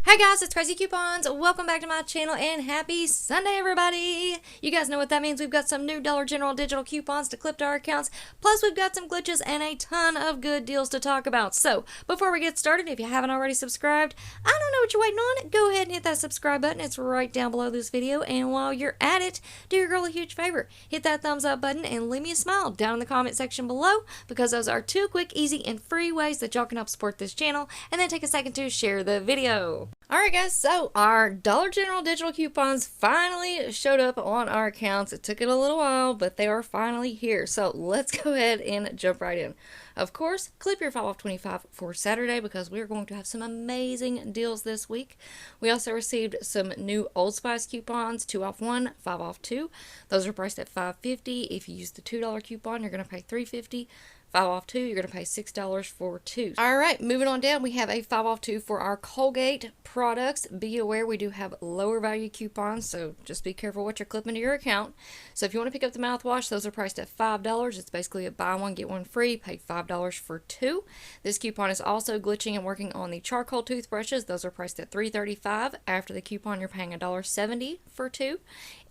Hey guys, it's Craz-E Coupons. Welcome back to my channel and happy Sunday, everybody. You guys know what that means. We've got some new Dollar General digital coupons to clip to our accounts. Plus, we've got some glitches and a ton of good deals to talk about. So, before we get started, if you haven't already subscribed, I don't know what you're waiting on. Go ahead and hit that subscribe button. It's right down below this video. And while you're at it, do your girl a huge favor. Hit that thumbs up button and leave me a smile down in the comment section below, because those are two quick, easy, and free ways that y'all can help support this channel. And then take a second to share the video. Alright guys, so our Dollar General digital coupons finally showed up on our accounts. It took it a little while, but they are finally here. So let's go ahead and jump right in. Of course, clip your 5 off 25 for Saturday, because we're going to have some amazing deals this week. We also received some new Old Spice coupons, 2 off 1, 5 off 2. Those are priced at $5.50. If you use the $2 coupon, you're going to pay $3.50. 5 off 2, you're going to pay $6 for 2. Alright, moving on down, we have a 5 off 2 for our Colgate products. Be aware we do have lower value coupons, so just be careful what you're clipping to your account. So if you want to pick up the mouthwash, those are priced at $5. It's basically a buy one, get one free, pay $5 for 2. This coupon is also glitching and working on the charcoal toothbrushes. Those are priced at $3.35. After the coupon, you're paying $1.70 for 2.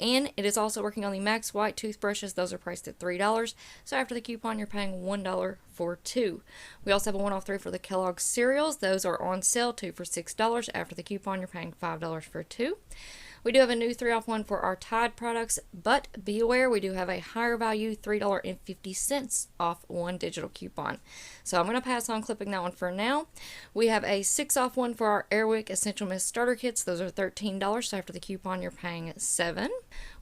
And it is also working on the Max White toothbrushes. Those are priced at $3. So after the coupon, you're paying $1 for 2. We also have a 1 off 3 for the Kellogg's cereals. Those are on sale, 2 for $6. After the coupon, you're paying $5 for 2. We do have a new 3 off 1 for our Tide products, but be aware we do have a higher value $3.50 off 1 digital coupon. So I'm going to pass on clipping that one for now. We have a 6 off 1 for our Airwick Essential Mist starter kits. Those are $13. So after the coupon, you're paying $7.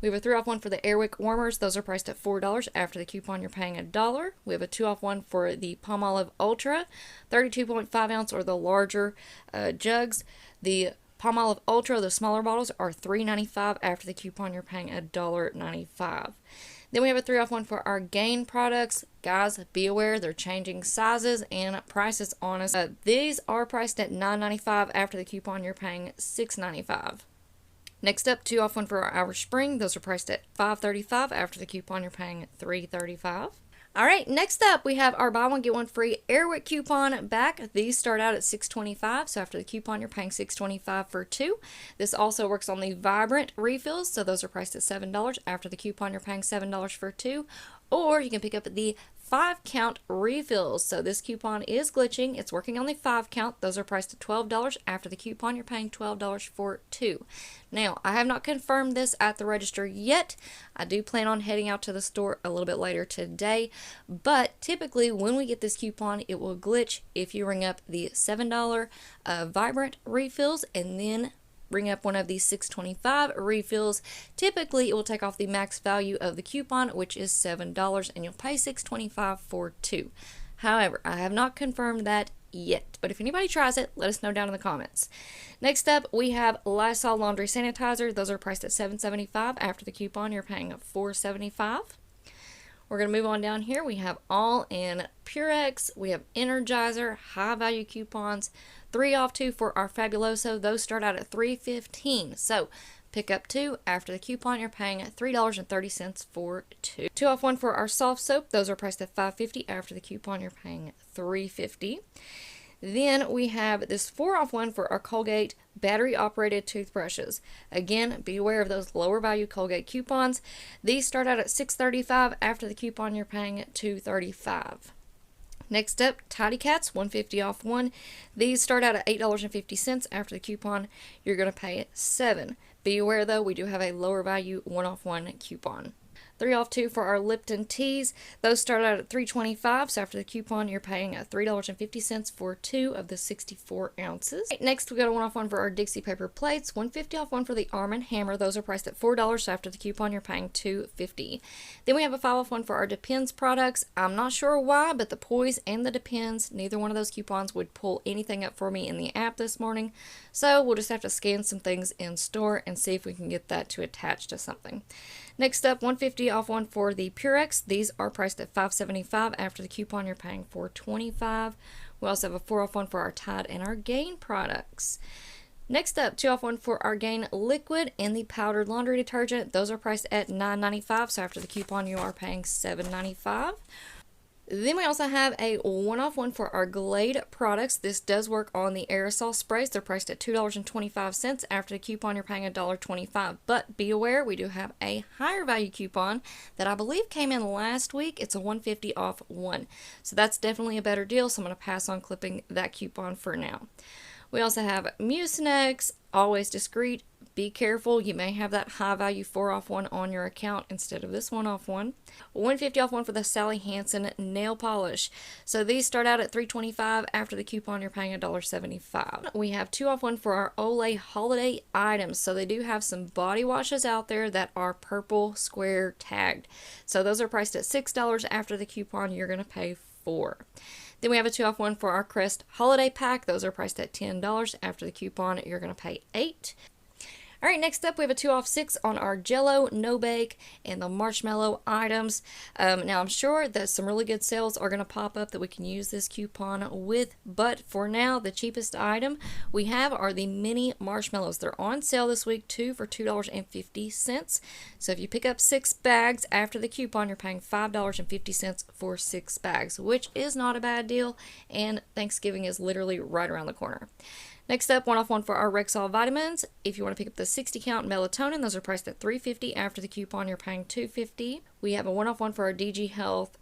We have a 3 off 1 for the Airwick warmers. Those are priced at $4. After the coupon, you're paying $1. We have a 2 off 1 for the Palmolive Ultra, 32.5 ounce or the larger jugs. The Palmolive Ultra, the smaller bottles, are $3.95. After the coupon, you're paying $1.95. Then we have a 3 off 1 for our Gain products. Guys, be aware they're changing sizes and prices on us. These are priced at $9.95. After the coupon, you're paying $6.95. Next up, 2 off 1 for our Irish Spring. Those are priced at $5.35. After the coupon, you're paying $3.35. Alright, next up we have our buy one get one free Airwick coupon back. These start out at $6.25, so after the coupon you're paying $6.25 for 2. This also works on the Vibrant refills, so those are priced at $7. After the coupon you're paying $7 for 2. Or you can pick up the 5-count refills. So this coupon is glitching. It's working on the 5-count. Those are priced at $12. After the coupon, you're paying $12 for 2. Now, I have not confirmed this at the register yet. I do plan on heading out to the store a little bit later today. But typically, when we get this coupon, it will glitch if you ring up the $7 Vibrant refills and then bring up one of these $6.25 refills. Typically, it will take off the max value of the coupon, which is $7, and you'll pay $6.25 for 2. However, I have not confirmed that yet, but if anybody tries it, let us know down in the comments. Next up, we have Lysol Laundry Sanitizer. Those are priced at $7.75. After the coupon, you're paying $4.75. We're going to move on down here. We have All in Purex. We have Energizer, high value coupons. 3 off 2 for our Fabuloso. Those start out at $3.15. So pick up 2. After the coupon, you're paying $3.30 for 2. 2 off 1 for our soft soap. Those are priced at $5.50. After the coupon, you're paying $3.50. Then we have this 4 off 1 for our Colgate battery operated toothbrushes. Again, be aware of those lower value Colgate coupons. These start out at $6.35. After the coupon, you're paying $2.35. Next up, Tidy Cats, $1.50 off 1. These start out at $8.50. After the coupon, you're going to pay $7. Be aware though, we do have a lower value 1 off 1 coupon. 3 off 2 for our Lipton teas. Those start out at $3.25, so after the coupon you're paying $3.50 for 2 of the 64 ounces. Next we got a 1 off 1 for our Dixie paper plates. $1.50 off 1 for the Arm & Hammer. Those are priced at $4, so after the coupon you're paying $2.50. Then we have a 5 off 1 for our Depends products. I'm not sure why, but the Poise and the Depends, neither one of those coupons would pull anything up for me in the app this morning. So we'll just have to scan some things in store and see if we can get that to attach to something. Next up, $1.50 off 1 for the Purex. These are priced at $5.75. After the coupon, you're paying $4.25. We also have a 4 off 1 for our Tide and our Gain products. Next up, 2 off 1 for our Gain liquid and the powdered laundry detergent. Those are priced at $9.95. So after the coupon, you are paying $7.95. Then we also have a one-off one for our Glade products. This does work on the aerosol sprays. They're priced at $2.25. After the coupon, you're paying $1.25. But be aware, we do have a higher value coupon that I believe came in last week. It's a $1.50 off one. So that's definitely a better deal. So I'm going to pass on clipping that coupon for now. We also have Mucinex, always discreet. Be careful, you may have that high value 4-off one on your account instead of this 1-off one. $1.50 off one for the Sally Hansen nail polish. So these start out at $3.25. After the coupon, you're paying $1.75. We have 2-off one for our Olay holiday items. So they do have some body washes out there that are purple square tagged. So those are priced at $6. After the coupon, you're going to pay $4. Then we have a 2-off one for our Crest holiday pack. Those are priced at $10. After the coupon, you're going to pay $8. All right, next up we have a 2-off 6 on our Jello, No Bake, and the marshmallow items. Now I'm sure that some really good sales are going to pop up that we can use this coupon with, but for now the cheapest item we have are the mini marshmallows. They're on sale this week too for $2.50. So if you pick up 6 bags after the coupon, you're paying $5.50 for 6 bags, which is not a bad deal, and Thanksgiving is literally right around the corner. Next up, 1-off one for our Rexall vitamins. If you want to pick up the 60 count melatonin, those are priced at $3.50. After the coupon, you're paying $2.50. We have a 1-off one for our DG Health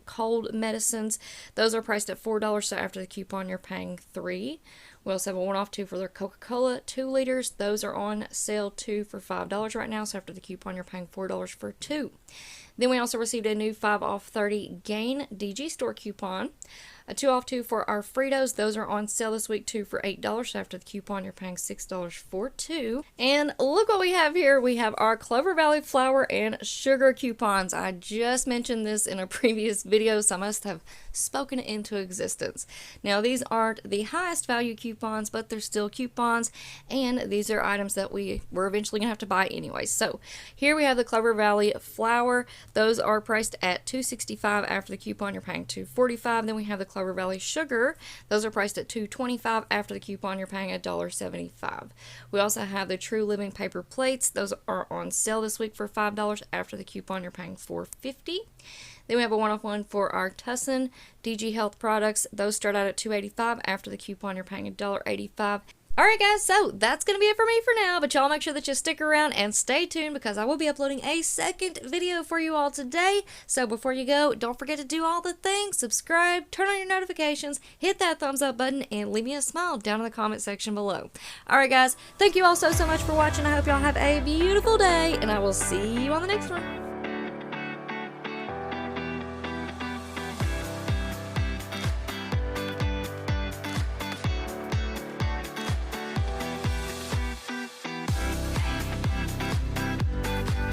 cold medicines. Those are priced at $4. So after the coupon, you're paying $3. We also have a 1-off 2 for their Coca-Cola 2 liters. Those are on sale too for $5 right now. So after the coupon, you're paying $4 for 2. Then we also received a new 5-off 30 Gain DG store coupon. A 2-off 2 for our Fritos. Those are on sale this week too for $8. So after the coupon, you're paying $6 for 2. And look what we have here. We have our Clover Valley flour and sugar coupons. I just mentioned this in a previous video, so I must have spoken it into existence. Now these aren't the highest value coupons, but they're still coupons, and these are items that we're eventually gonna have to buy anyway. So here we have the Clover Valley flour. Those are priced at $2.65. After the coupon, you're paying $2.45. Then we have the Clover Valley sugar. Those are priced at $2.25. After the coupon, you're paying $1.75. We also have the True Living paper plates. Those are on sale this week for $5. After the coupon, you're paying $4.50. Then we have a 1-off one for our Tussin DG Health products. Those start out at $2.85. After the coupon, you're paying $1.85. Alright guys, so that's going to be it for me for now, but y'all make sure that you stick around and stay tuned because I will be uploading a second video for you all today. So before you go, don't forget to do all the things, subscribe, turn on your notifications, hit that thumbs up button, and leave me a smile down in the comment section below. Alright guys, thank you all so much for watching. I hope y'all have a beautiful day, and I will see you on the next one.